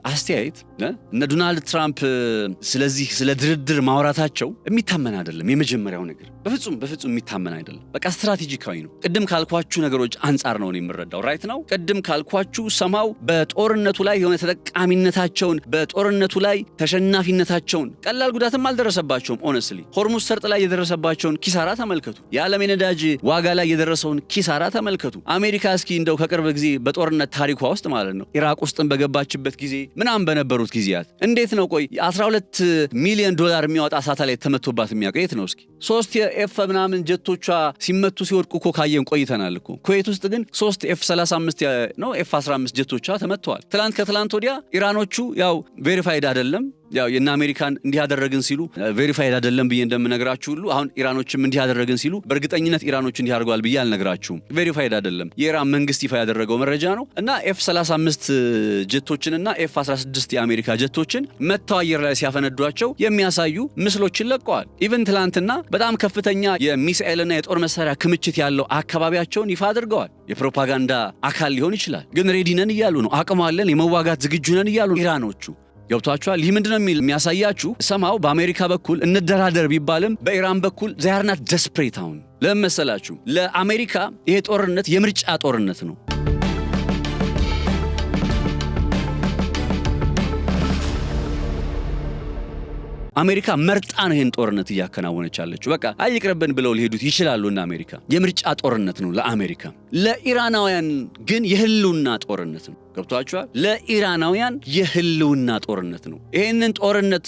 አስተያየት እነ ዶናልድ ትራምፕ ስለዚህ ስለ ድርድር ማውራታቸው የሚታመን አይደለም። የመጀመሪያው ነገር በፍጹም የሚታመን አይደለም። በቃ ስትራቴጂካዊ ነው። ቅድም ካልኳችሁ ነገሮች አንጻር ነው የምረዳው። ራይት ነው። ቅድም ካልኳችሁ ሰማው በጦርነቱ ላይ የሆነ ተጠቃሚነታቸውን በጦርነቱ ላይ ተሸናፊነታቸውን ቀላል ጉዳትም አልደረሰባቸውም። ኦነስትሊ ሆርሙዝ ሰርጥ ላይ የደረሰባቸውን ኪሳራ ተመልከቱ። የዓለም የነዳጅ ዋጋ ላይ የደረሰውን ኪሳራ ተመልከቱ። አሜሪካ እስኪ እንደው ከቅርብ ጊዜ በጦርነት ታሪኳ ውስጥ ማለት ነው ኢራቅ ውስጥም በገባችበት ጊዜ ምናምን በነበሩት ጊዜያት እንዴት ነው ቆይ 12 ሚሊዮን ዶላር የሚያወጣ ሳተላይት ተመቶባት የሚያውቀው የት ነው? እስኪ 3 የኤፍ ምናምን ጀቶቿ ሲመቱ ሲወድቁ እኮ ካየን ቆይተናል እኮ። ኩዌት ውስጥ ግን 3 ኤፍ35 ነው ኤፍ15 ጀቶቿ ተመተዋል። ከትላንት ወዲያ ኢራኖቹ ያው ቬሪፋይድ አይደለም ያው የና አሜሪካን እንዲህ ያደረግን ሲሉ ቬሪፋይድ አይደለም ብዬ እንደምነግራችሁ ሁሉ አሁን ኢራኖችም እንዲህ ያደረግን ሲሉ በእርግጠኝነት ኢራኖች እንዲህ አድርገዋል ብዬ አልነግራችሁም። ቬሪፋይድ አይደለም፣ የኢራን መንግስት ይፋ ያደረገው መረጃ ነው። እና ኤፍ35 ጀቶችንና ኤፍ16 የአሜሪካ ጀቶችን መተው አየር ላይ ሲያፈነዷቸው የሚያሳዩ ምስሎችን ለቀዋል። ኢቨን ትላንትና በጣም ከፍተኛ የሚሳኤልና የጦር መሳሪያ ክምችት ያለው አካባቢያቸውን ይፋ አድርገዋል። የፕሮፓጋንዳ አካል ሊሆን ይችላል፣ ግን ሬዲ ነን እያሉ ነው። አቅማለን የመዋጋት ዝግጁ ነን እያሉ ኢራኖቹ ገብቷቸዋል። ይህ ምንድነው የሚያሳያችሁ? ሰማው በአሜሪካ በኩል እንደራደር ቢባልም በኢራን በኩል they are not desperate አሁን። ለምን መሰላችሁ? ለአሜሪካ ይሄ ጦርነት የምርጫ ጦርነት ነው። አሜሪካ መርጣ ነው ይሄን ጦርነት እያከናወነች ያለችው። በቃ አይቅርብን ብለው ሊሄዱት ይችላሉ እና አሜሪካ የምርጫ ጦርነት ነው ለአሜሪካ። ለኢራናውያን ግን የህልውና ጦርነት ነው። ገብቷቸዋል። ለኢራናውያን የህልውና ጦርነት ነው። ይሄንን ጦርነት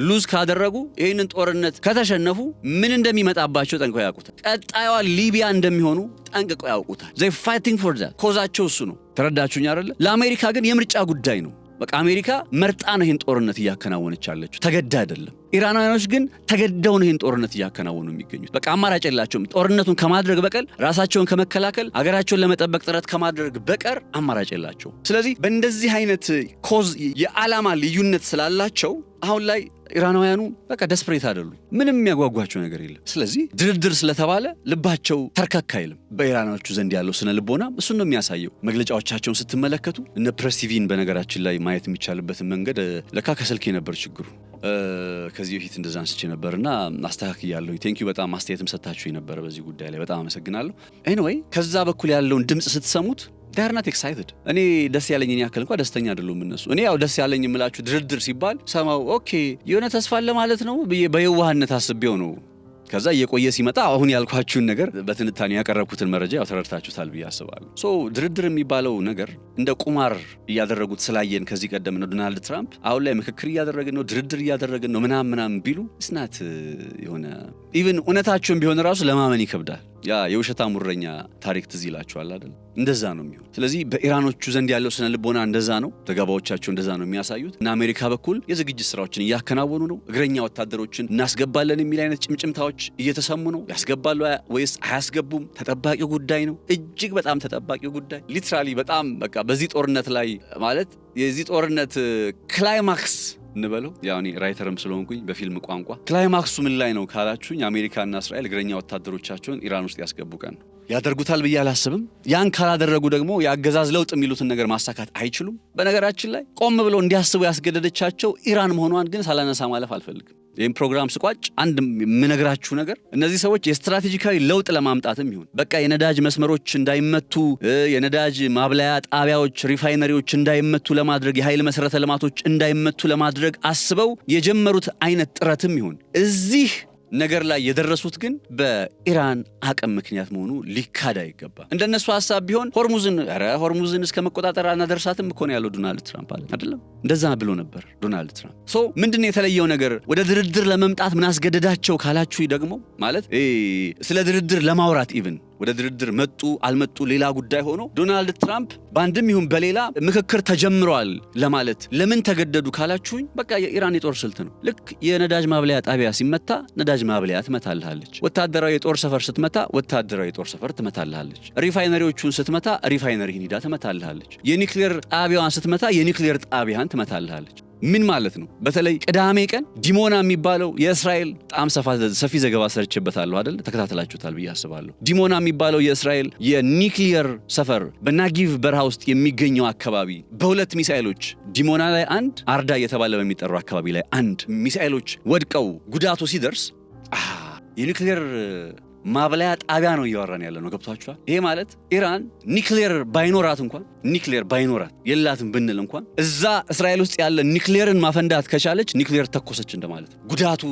ሉዝ ካደረጉ፣ ይሄንን ጦርነት ከተሸነፉ ምን እንደሚመጣባቸው ጠንቅቀው ያውቁታል። ቀጣዩዋ ሊቢያ እንደሚሆኑ ጠንቅቀው ያውቁታል። they fighting for that ኮዛቸው እሱ ነው። ተረዳችሁኝ አይደለ? ለአሜሪካ ግን የምርጫ ጉዳይ ነው። በቃ አሜሪካ መርጣ ነው ይሄን ጦርነት እያከናወነች ያለችው፣ ተገዳ አይደለም። ኢራናውያኖች ግን ተገደው ነው ይሄን ጦርነት እያከናወኑ የሚገኙት። በቃ አማራጭ የላቸውም። ጦርነቱን ከማድረግ በቀር ራሳቸውን ከመከላከል አገራቸውን ለመጠበቅ ጥረት ከማድረግ በቀር አማራጭ የላቸውም። ስለዚህ በእንደዚህ አይነት ኮዝ የዓላማ ልዩነት ስላላቸው አሁን ላይ ኢራናውያኑ በቃ ደስፕሬት አይደሉም። ምንም የሚያጓጓቸው ነገር የለም። ስለዚህ ድርድር ስለተባለ ልባቸው ተርከክ አይልም። በኢራናዎቹ ዘንድ ያለው ስነ ልቦና እሱን ነው የሚያሳየው። መግለጫዎቻቸውን ስትመለከቱ እነ ፕሬስ ቲቪን በነገራችን ላይ ማየት የሚቻልበትን መንገድ ለካ ከስልኬ ነበር ችግሩ። ከዚህ በፊት እንደዛ አንስቼ ነበርና አስተካክያለሁ። ቴንኪዩ በጣም አስተያየትም ሰጣችሁኝ ነበር በዚህ ጉዳይ ላይ በጣም አመሰግናለሁ። ኤኒዌይ ከዛ በኩል ያለውን ድምጽ ስትሰሙት they are not excited። እኔ ደስ ያለኝ ያክል እንኳን ደስተኛ አይደሉም እነሱ። እኔ ያው ደስ ያለኝ የምላችሁ ድርድር ሲባል ሰማው ኦኬ የሆነ ተስፋ አለ ማለት ነው በየዋህነት አስቤው ነው። ከዛ እየቆየ ሲመጣ አሁን ያልኳችሁን ነገር በትንታኔ ያቀረብኩትን መረጃ ያው ተረድታችሁታል ብዬ አስባለሁ። ድርድር የሚባለው ነገር እንደ ቁማር እያደረጉት ስላየን ከዚህ ቀደም ነው ዶናልድ ትራምፕ አሁን ላይ ምክክር እያደረግን ነው ድርድር እያደረግን ነው ምናምን ቢሉ እስናት የሆነ ኢቭን እውነታቸውን ቢሆን ራሱ ለማመን ይከብዳል። ያ የውሸታ ሙረኛ ታሪክ ትዝ ይላችኋል አይደል? እንደዛ ነው የሚሆን። ስለዚህ በኢራኖቹ ዘንድ ያለው ስነ ልቦና እንደዛ ነው። ተጋባዎቻቸው እንደዛ ነው የሚያሳዩት። እና አሜሪካ በኩል የዝግጅት ስራዎችን እያከናወኑ ነው። እግረኛ ወታደሮችን እናስገባለን የሚል አይነት ጭምጭምታዎች እየተሰሙ ነው። ያስገባሉ ወይስ አያስገቡም? ተጠባቂው ጉዳይ ነው። እጅግ በጣም ተጠባቂው ጉዳይ ሊትራሊ በጣም በቃ በዚህ ጦርነት ላይ ማለት የዚህ ጦርነት ክላይማክስ እንበለው ያው እኔ ራይተርም ስለሆንኩኝ በፊልም ቋንቋ ክላይማክሱ ምን ላይ ነው ካላችሁኝ አሜሪካና እስራኤል እግረኛ ወታደሮቻቸውን ኢራን ውስጥ ያስገቡቀን ነው። ያደርጉታል ብዬ አላስብም። ያን ካላደረጉ ደግሞ የአገዛዝ ለውጥ የሚሉትን ነገር ማሳካት አይችሉም። በነገራችን ላይ ቆም ብለው እንዲያስቡ ያስገደደቻቸው ኢራን መሆኗን ግን ሳላነሳ ማለፍ አልፈልግም። ይህም ፕሮግራም ስቋጭ አንድ የምነግራችሁ ነገር እነዚህ ሰዎች የስትራቴጂካዊ ለውጥ ለማምጣትም ይሁን በቃ የነዳጅ መስመሮች እንዳይመቱ፣ የነዳጅ ማብላያ ጣቢያዎች ሪፋይነሪዎች እንዳይመቱ ለማድረግ፣ የኃይል መሰረተ ልማቶች እንዳይመቱ ለማድረግ አስበው የጀመሩት አይነት ጥረትም ይሁን እዚህ ነገር ላይ የደረሱት ግን በኢራን አቅም ምክንያት መሆኑ ሊካድ አይገባም። እንደነሱ ሐሳብ ቢሆን ሆርሙዝን እስከ መቆጣጠር አናደርሳትም እኮ ነው ያለው ዶናልድ ትራምፕ አይደለም? እንደዛ ብሎ ነበር ዶናልድ ትራምፕ። ምንድነው የተለየው ነገር? ወደ ድርድር ለመምጣት ምን አስገደዳቸው ካላችሁ ደግሞ ማለት ስለ ድርድር ለማውራት ኢቭን ወደ ድርድር መጡ አልመጡ ሌላ ጉዳይ ሆኖ ዶናልድ ትራምፕ ባንድም ይሁን በሌላ ምክክር ተጀምሯል ለማለት ለምን ተገደዱ ካላችሁኝ በቃ የኢራን የጦር ስልት ነው። ልክ የነዳጅ ማብለያ ጣቢያ ሲመታ ነዳጅ ማብለያ ትመታልሃለች። ወታደራዊ የጦር ሰፈር ስትመታ ወታደራዊ የጦር ሰፈር ትመታልሃለች። ሪፋይነሪዎቹን ስትመታ ሪፋይነሪን ሂዳ ትመታልሃለች። የኒክሌር ጣቢያዋን ስትመታ የኒክሌር ጣቢያን ትመታልሃለች። ምን ማለት ነው? በተለይ ቅዳሜ ቀን ዲሞና የሚባለው የእስራኤል በጣም ሰፊ ዘገባ ሰርችበታለሁ አይደል? ተከታተላችሁታል ብዬ አስባለሁ። ዲሞና የሚባለው የእስራኤል የኒክሊየር ሰፈር በናጊቭ በረሃ ውስጥ የሚገኘው አካባቢ በሁለት ሚሳኤሎች ዲሞና ላይ አንድ፣ አርዳ እየተባለ በሚጠራው አካባቢ ላይ አንድ ሚሳኤሎች ወድቀው ጉዳቱ ሲደርስ የኒክሊየር ማብለያ ጣቢያ ነው እያወራን ያለ ነው። ገብቷችኋል? ይሄ ማለት ኢራን ኒክሌር ባይኖራት የላትም ብንል እንኳን እዛ እስራኤል ውስጥ ያለ ኒክሌርን ማፈንዳት ከቻለች ኒክሌር ተኮሰች እንደማለት። ጉዳቱ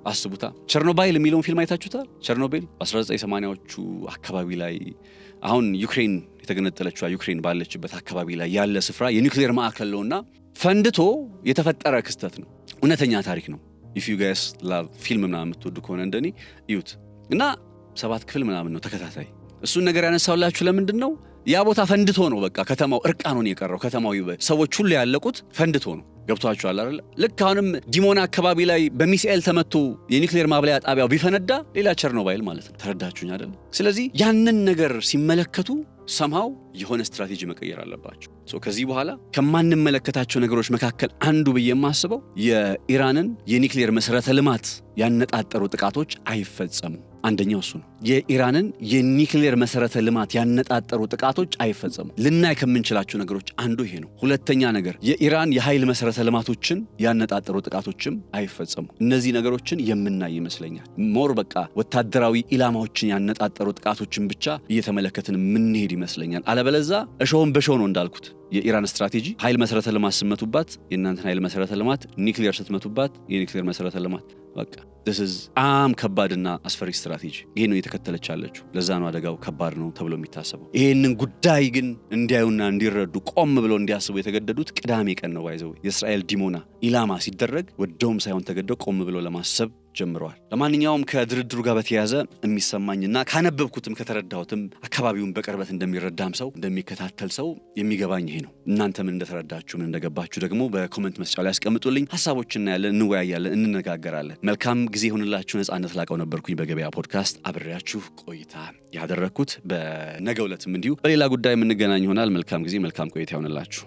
አስቡታ። ቸርኖባይል የሚለውን ፊልም አይታችሁታል? ቸርኖባይል በ1980ዎቹ አካባቢ ላይ አሁን ዩክሬን የተገነጠለችው ዩክሬን ባለችበት አካባቢ ላይ ያለ ስፍራ የኒክሌር ማዕከል ነውና ፈንድቶ የተፈጠረ ክስተት ነው። እውነተኛ ታሪክ ነው። if you guys love ፊልም ምናምን የምትወዱ ከሆነ እንደኔ እዩት። እና 7 ክፍል ምናምን ነው ተከታታይ። እሱን ነገር ያነሳውላችሁ ለምንድን ነው? ያ ቦታ ፈንድቶ ነው። በቃ ከተማው እርቃኑን የቀረው ከተማው ሰዎች ሁሉ ያለቁት ፈንድቶ ነው። ገብቷችኋል አይደል? ልክ አሁንም ዲሞና አካባቢ ላይ በሚሳኤል ተመቶ የኒክሌር ማብለያ ጣቢያው ቢፈነዳ ሌላ ቸርኖባይል ማለት ነው። ተረዳችሁኝ አይደል? ስለዚህ ያንን ነገር ሲመለከቱ ሰምሃው የሆነ ስትራቴጂ መቀየር አለባቸው። ከዚህ በኋላ ከማንመለከታቸው ነገሮች መካከል አንዱ ብዬ የማስበው የኢራንን የኒክሌር መሰረተ ልማት ያነጣጠሩ ጥቃቶች አይፈጸሙ። አንደኛው እሱ ነው። የኢራንን የኒክሌር መሰረተ ልማት ያነጣጠሩ ጥቃቶች አይፈጸሙ። ልናይ ከምንችላቸው ነገሮች አንዱ ይሄ ነው። ሁለተኛ ነገር የኢራን የኃይል መሰረተ ልማቶችን ያነጣጠሩ ጥቃቶችም አይፈጸሙ። እነዚህ ነገሮችን የምናይ ይመስለኛል። ሞር በቃ ወታደራዊ ኢላማዎችን ያነጣጠሩ ጥቃቶችን ብቻ እየተመለከትን ምንሄድ ይመስለኛል። አለበለዛ እሾውን በሾው ነው እንዳልኩት። የኢራን ስትራቴጂ ኃይል መሰረተ ልማት ስትመቱባት የእናንተን ኃይል መሰረተ ልማት፣ ኒክሌር ስትመቱባት የኒክሌር መሰረተ ልማት። በቃ this is ከባድና አስፈሪ ስትራቴጂ። ይሄ ነው የተከተለች ያለችው። ለዛ ነው አደጋው ከባድ ነው ተብሎ የሚታሰበው። ይሄንን ጉዳይ ግን እንዲያዩና እንዲረዱ ቆም ብለው እንዲያስቡ የተገደዱት ቅዳሜ ቀን ነው። ባይዘው የእስራኤል ዲሞና ኢላማ ሲደረግ ወደውም ሳይሆን ተገደው ቆም ብለው ለማሰብ ጀምረዋል። ለማንኛውም ከድርድሩ ጋር በተያያዘ የሚሰማኝና ካነበብኩትም ከተረዳሁትም አካባቢውን በቅርበት እንደሚረዳም ሰው እንደሚከታተል ሰው የሚገባኝ ይሄ ነው። እናንተ ምን እንደተረዳችሁ ምን እንደገባችሁ ደግሞ በኮሜንት መስጫው ላይ አስቀምጡልኝ። ሐሳቦችን እናያለን፣ እንወያያለን፣ እንነጋገራለን። መልካም ጊዜ ይሁንላችሁ። ነጻነት ላቀው ነበርኩኝ በገበያ ፖድካስት አብሬያችሁ ቆይታ ያደረኩት። በነገው ዕለትም እንዲሁ በሌላ ጉዳይ የምንገናኝ ይሆናል። መልካም ጊዜ፣ መልካም ቆይታ ይሁንላችሁ።